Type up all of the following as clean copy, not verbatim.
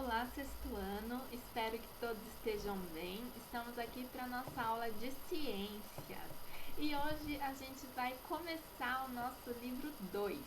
Olá, sexto ano, espero que todos estejam bem. Estamos aqui para nossa aula de ciências e hoje a gente vai começar o nosso livro 2.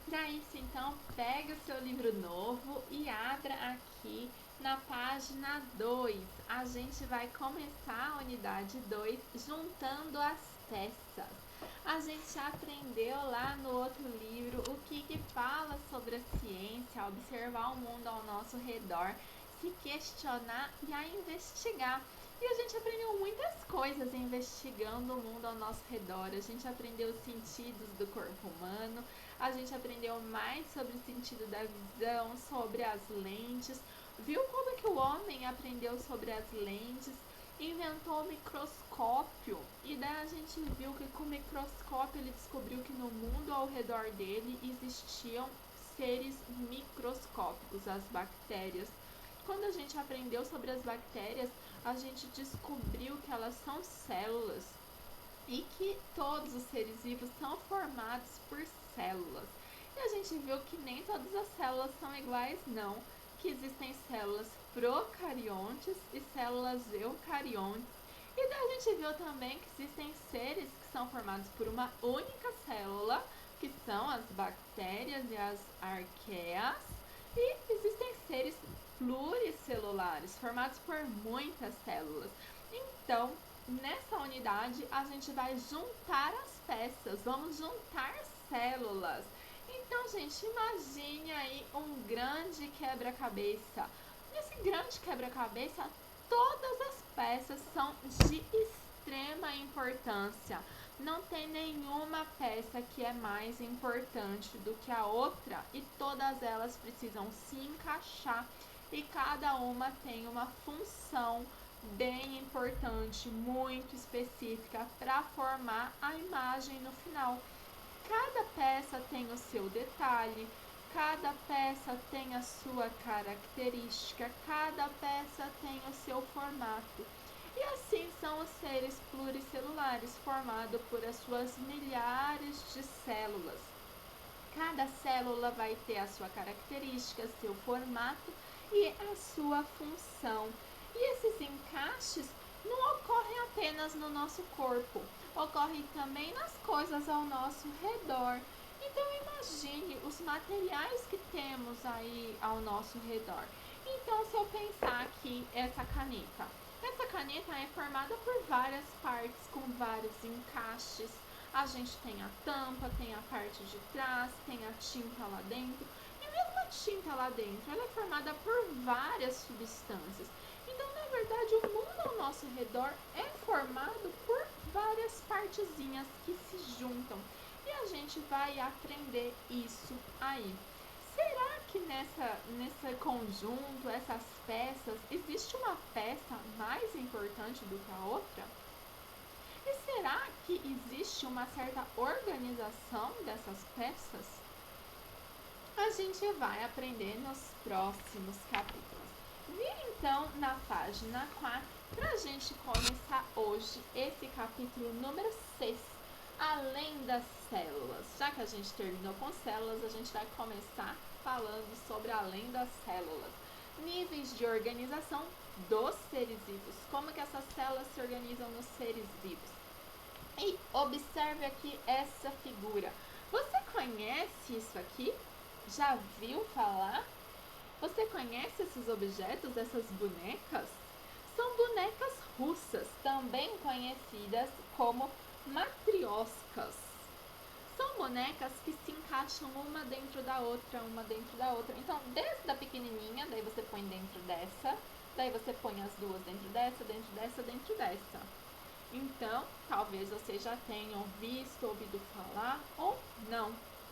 Para isso, então, pega o seu livro novo e abra aqui na página 2. A gente vai começar a unidade 2 juntando as peças. A gente aprendeu lá no outro livro o que fala sobre a ciência, observar o mundo ao nosso redor, se questionar e a investigar. E a gente aprendeu muitas coisas investigando o mundo ao nosso redor. A gente aprendeu os sentidos do corpo humano, a gente aprendeu mais sobre o sentido da visão, sobre as lentes. Viu como que o homem aprendeu sobre as lentes? Inventou o microscópio e daí a gente viu que com o microscópio ele descobriu que no mundo ao redor dele existiam seres microscópicos, as bactérias. Quando a gente aprendeu sobre as bactérias, a gente descobriu que elas são células e que todos os seres vivos são formados por células. E a gente viu que nem todas as células são iguais, não, que existem células procariontes e células eucariontes. E daí a gente viu também que existem seres que são formados por uma única célula, que são as bactérias e as arqueias, e existem seres pluricelulares, formados por muitas células. Então, nessa unidade, a gente vai juntar as peças, vamos juntar células. Então, gente, imagine aí um grande quebra-cabeça. Nesse grande quebra-cabeça, todas as peças são de extrema importância. Não tem nenhuma peça que é mais importante do que a outra e todas elas precisam se encaixar e cada uma tem uma função bem importante, muito específica para formar a imagem no final. Cada peça tem o seu detalhe, cada peça tem a sua característica, cada peça tem o seu formato. E assim são os seres pluricelulares, formados por as suas milhares de células. Cada célula vai ter a sua característica, seu formato e a sua função. E esses encaixes não ocorrem apenas no nosso corpo, ocorrem também nas coisas ao nosso redor. Então imagine os materiais que temos aí ao nosso redor. Então se eu pensar aqui essa caneta é formada por várias partes com vários encaixes. A gente tem a tampa, tem a parte de trás, tem a tinta lá dentro. E mesmo a tinta lá dentro, ela é formada por várias substâncias. Então, na verdade, o mundo ao nosso redor é formado por várias partezinhas que se juntam. E a gente vai aprender isso aí. Será que nesse conjunto, essas peças, existe uma peça mais importante do que a outra? E será que existe uma certa organização dessas peças? A gente vai aprender nos próximos capítulos. Vire então na página 4 para a gente começar hoje esse capítulo número 6, além das células. Já que a gente terminou com células, a gente vai começar falando sobre além das células. Níveis de organização dos seres vivos. Como que essas células se organizam nos seres vivos? E observe aqui essa figura. Você conhece isso aqui? Já viu falar? Você conhece esses objetos, essas bonecas? São bonecas russas, também conhecidas como matrioscas. São bonecas que se encaixam uma dentro da outra, uma dentro da outra. Então, desde a pequenininha, daí você põe dentro dessa, daí você põe as duas dentro dessa, dentro dessa, dentro dessa. Então, talvez vocês já tenham visto, ouvido falar ou não,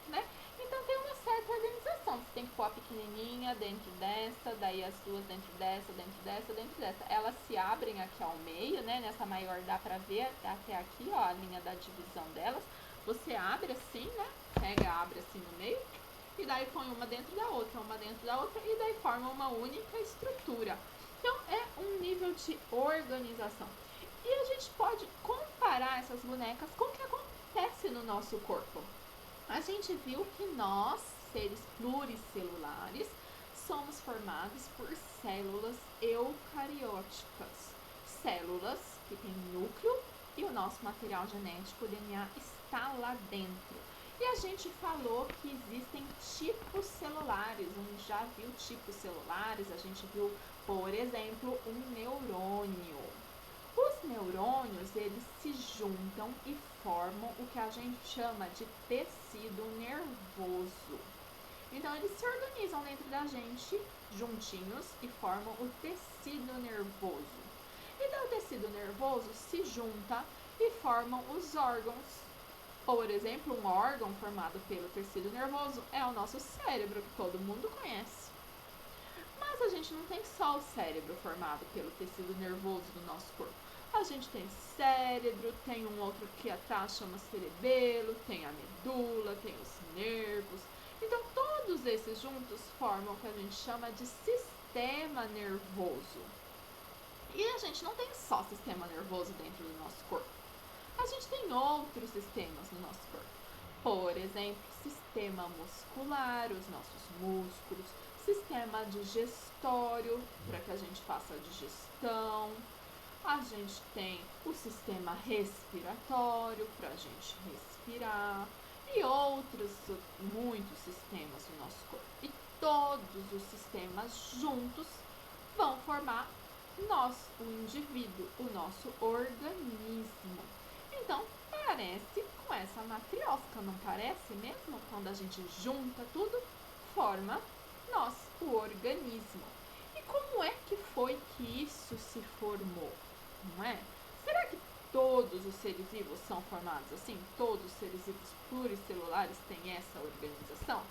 né? Então, tem uma certa organização. Você tem que pôr a pequenininha dentro dessa, daí as duas dentro dessa, dentro dessa, dentro dessa. Elas se abrem aqui ao meio, né? Nessa maior dá pra ver até aqui, ó, a linha da divisão delas. Você abre assim, né? Pega, abre assim no meio e daí põe uma dentro da outra e daí forma uma única estrutura. Então, é um nível de organização. E a gente pode comparar essas bonecas com o que acontece no nosso corpo. A gente viu que nós, seres pluricelulares, somos formadas por células eucarióticas. Células que têm núcleo e o nosso material genético, o DNA, está lá dentro. E a gente falou que existem tipos celulares, a gente já viu tipos celulares, a gente viu, por exemplo, um neurônio. Os neurônios, eles se juntam e formam o que a gente chama de tecido nervoso. Então, eles se organizam dentro da gente, juntinhos, e formam o tecido nervoso. E daí o tecido nervoso se junta e formam os órgãos. Por exemplo, um órgão formado pelo tecido nervoso é o nosso cérebro, que todo mundo conhece. Mas a gente não tem só o cérebro formado pelo tecido nervoso do nosso corpo. A gente tem cérebro, tem um outro que atrás chama cerebelo, tem a medula, tem os nervos. Então, todos esses juntos formam o que a gente chama de sistema nervoso. E a gente não tem só sistema nervoso dentro do nosso corpo. A gente tem outros sistemas no nosso corpo. Por exemplo, sistema muscular, os nossos músculos, sistema digestório, para que a gente faça a digestão. A gente tem o sistema respiratório, para a gente respirar. E outros, muitos sistemas no nosso corpo. E todos os sistemas juntos vão formar nós, o indivíduo, o nosso organismo. Então, parece com essa matriosca, não parece mesmo? Quando a gente junta tudo, forma nós, o organismo. E como é que foi que isso se formou? Não é? Será que todos os seres vivos são formados assim? Todos os seres vivos pluricelulares têm essa organização?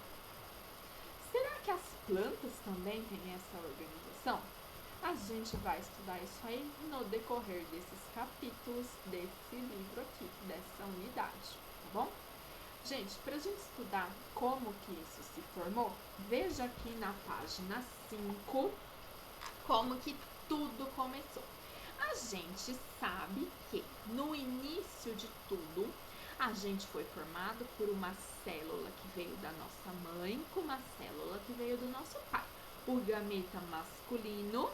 Será que as plantas também têm essa organização? A gente vai estudar isso aí no decorrer desses capítulos desse livro aqui, dessa unidade, tá bom? Gente, para a gente estudar como que isso se formou, veja aqui na página 5 como que tudo começou. A gente sabe que no início de tudo, a gente foi formado por uma célula que veio da nossa mãe com uma célula que veio do nosso pai. O gameta masculino,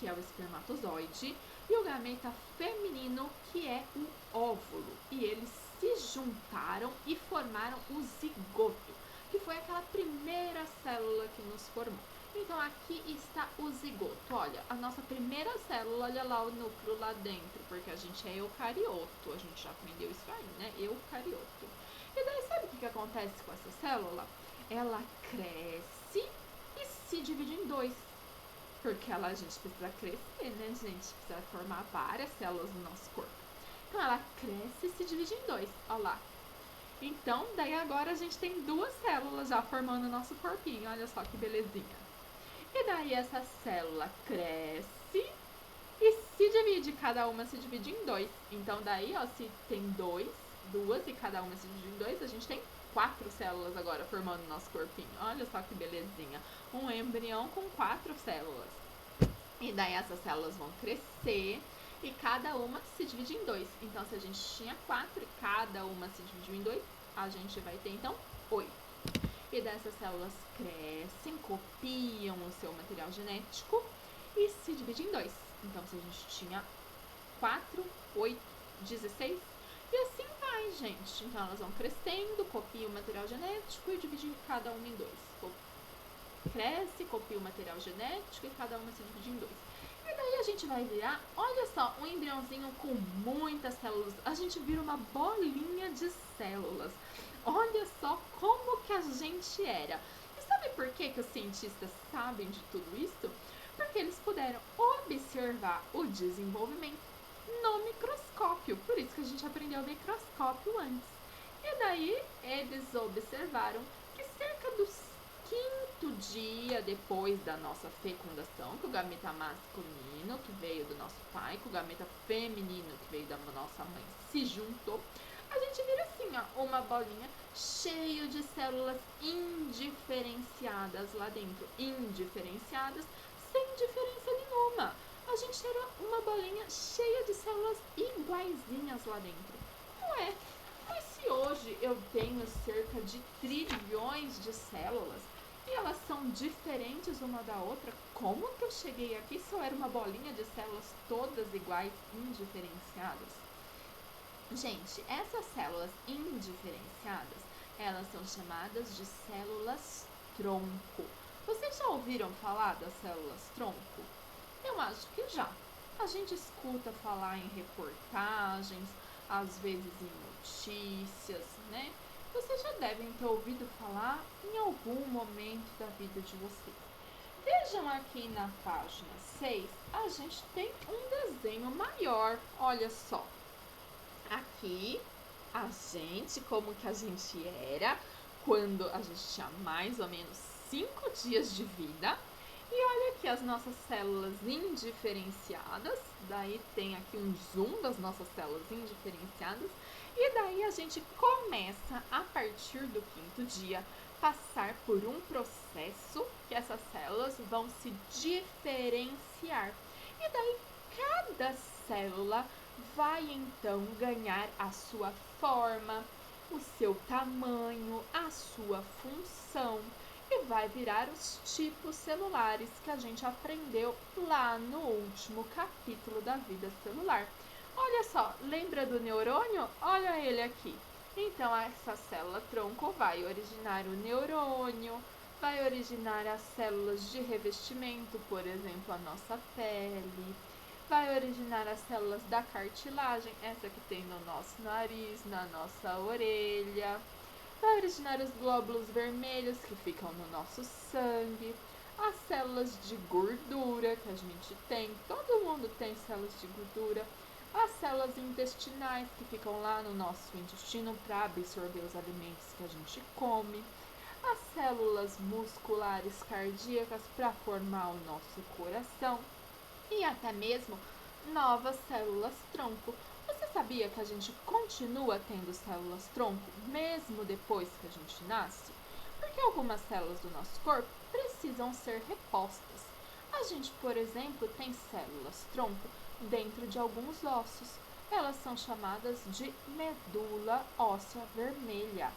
que é o espermatozoide, e o gameta feminino, que é o óvulo. E eles se juntaram e formaram o zigoto, que foi aquela primeira célula que nos formou. Então, aqui está o zigoto. Olha, a nossa primeira célula, olha lá o núcleo lá dentro, porque a gente é eucarioto. A gente já aprendeu isso aí, né? Eucarioto. E daí, sabe o que acontece com essa célula? Ela cresce e se divide em dois. Porque a gente precisa crescer, né, gente? Precisa formar várias células no nosso corpo. Então, ela cresce e se divide em dois. Olha lá. Então, daí agora a gente tem duas células já formando o nosso corpinho. Olha só que belezinha. E daí essa célula cresce e se divide. Cada uma se divide em dois. Então, daí, ó, se tem duas e cada uma se divide em dois, a gente tem 4 células agora formando o nosso corpinho. Olha só que belezinha. Um embrião com 4 células. E daí essas células vão crescer e cada uma se divide em 2. Então, se a gente tinha 4 e cada uma se dividiu em 2, a gente vai ter, então, 8. E dessas células crescem, copiam o seu material genético e se dividem em 2. Então, se a gente tinha 4, 8, 16... E assim vai, gente. Então, elas vão crescendo, copiam o material genético e dividem cada uma em 2. Cresce, copia o material genético e cada uma se divide em 2. E daí a gente vai virar, olha só, um embriãozinho com muitas células. A gente vira uma bolinha de células. Olha só como que a gente era. E sabe por que os cientistas sabem de tudo isso? Porque eles puderam observar o desenvolvimento no microscópio, por isso que a gente aprendeu o microscópio antes. E daí eles observaram que cerca do 5º dia depois da nossa fecundação, que o gameta masculino, que veio do nosso pai, que o gameta feminino, que veio da nossa mãe, se juntou, a gente vira assim, ó, uma bolinha cheia de células indiferenciadas lá dentro, indiferenciadas, sem diferença nenhuma. A gente era uma bolinha cheia de células iguaizinhas lá dentro. Não é? Mas se hoje eu tenho cerca de trilhões de células, e elas são diferentes uma da outra. Como que eu cheguei aqui se eu era uma bolinha de células todas iguais, indiferenciadas? Gente, essas células indiferenciadas, elas são chamadas de células tronco. Vocês já ouviram falar das células tronco? Eu acho que já. A gente escuta falar em reportagens, às vezes em notícias, né? Vocês já devem ter ouvido falar em algum momento da vida de vocês. Vejam aqui na página 6, a gente tem um desenho maior, olha só. Aqui, a gente, como que a gente era quando a gente tinha mais ou menos 5 dias de vida. E olha aqui as nossas células indiferenciadas, daí tem aqui um zoom das nossas células indiferenciadas, e daí a gente começa, a partir do 5º dia, passar por um processo que essas células vão se diferenciar. E daí cada célula vai então ganhar a sua forma, o seu tamanho, a sua função e vai virar os tipos celulares que a gente aprendeu lá no último capítulo da vida celular. Olha só, lembra do neurônio? Olha ele aqui. Então, essa célula tronco vai originar o neurônio, vai originar as células de revestimento, por exemplo, a nossa pele, vai originar as células da cartilagem, essa que tem no nosso nariz, na nossa orelha, vai originar os glóbulos vermelhos que ficam no nosso sangue, as células de gordura que a gente tem, todo mundo tem células de gordura, as células intestinais que ficam lá no nosso intestino para absorver os alimentos que a gente come, as células musculares cardíacas para formar o nosso coração e até mesmo novas células tronco. Você sabia que a gente continua tendo células tronco mesmo depois que a gente nasce? Porque algumas células do nosso corpo precisam ser repostas. A gente, por exemplo, tem células tronco dentro de alguns ossos. Elas são chamadas de medula óssea vermelha.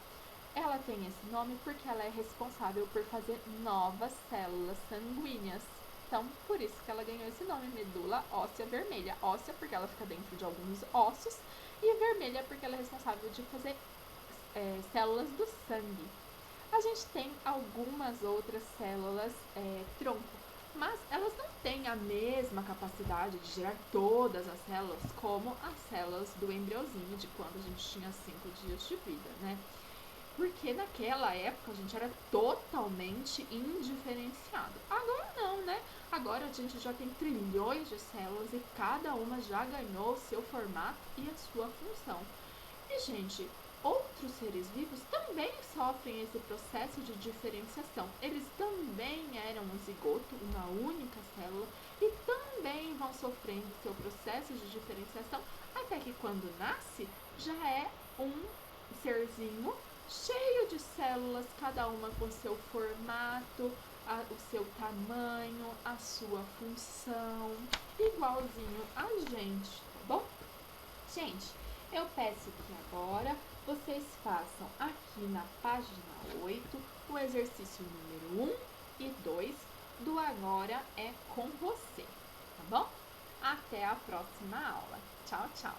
Ela tem esse nome porque ela é responsável por fazer novas células sanguíneas. Então, por isso que ela ganhou esse nome, medula óssea vermelha. Óssea porque ela fica dentro de alguns ossos e vermelha porque ela é responsável de fazer células do sangue. A gente tem algumas outras células tronco, mas elas não têm a mesma capacidade de gerar todas as células como as células do embriãozinho de quando a gente tinha 5 dias de vida, né? Porque naquela época a gente era totalmente indiferenciado. Agora não, né? Agora a gente já tem trilhões de células e cada uma já ganhou o seu formato e a sua função. E, gente, outros seres vivos também sofrem esse processo de diferenciação. Eles também eram um zigoto, uma única célula, e também vão sofrendo seu processo de diferenciação, até que quando nasce já é um serzinho cheio de células, cada uma com seu formato, o seu tamanho, a sua função, igualzinho a gente, tá bom? Gente, eu peço que agora vocês façam aqui na página 8 o exercício número 1 e 2 do Agora é com você, tá bom? Até a próxima aula. Tchau, tchau!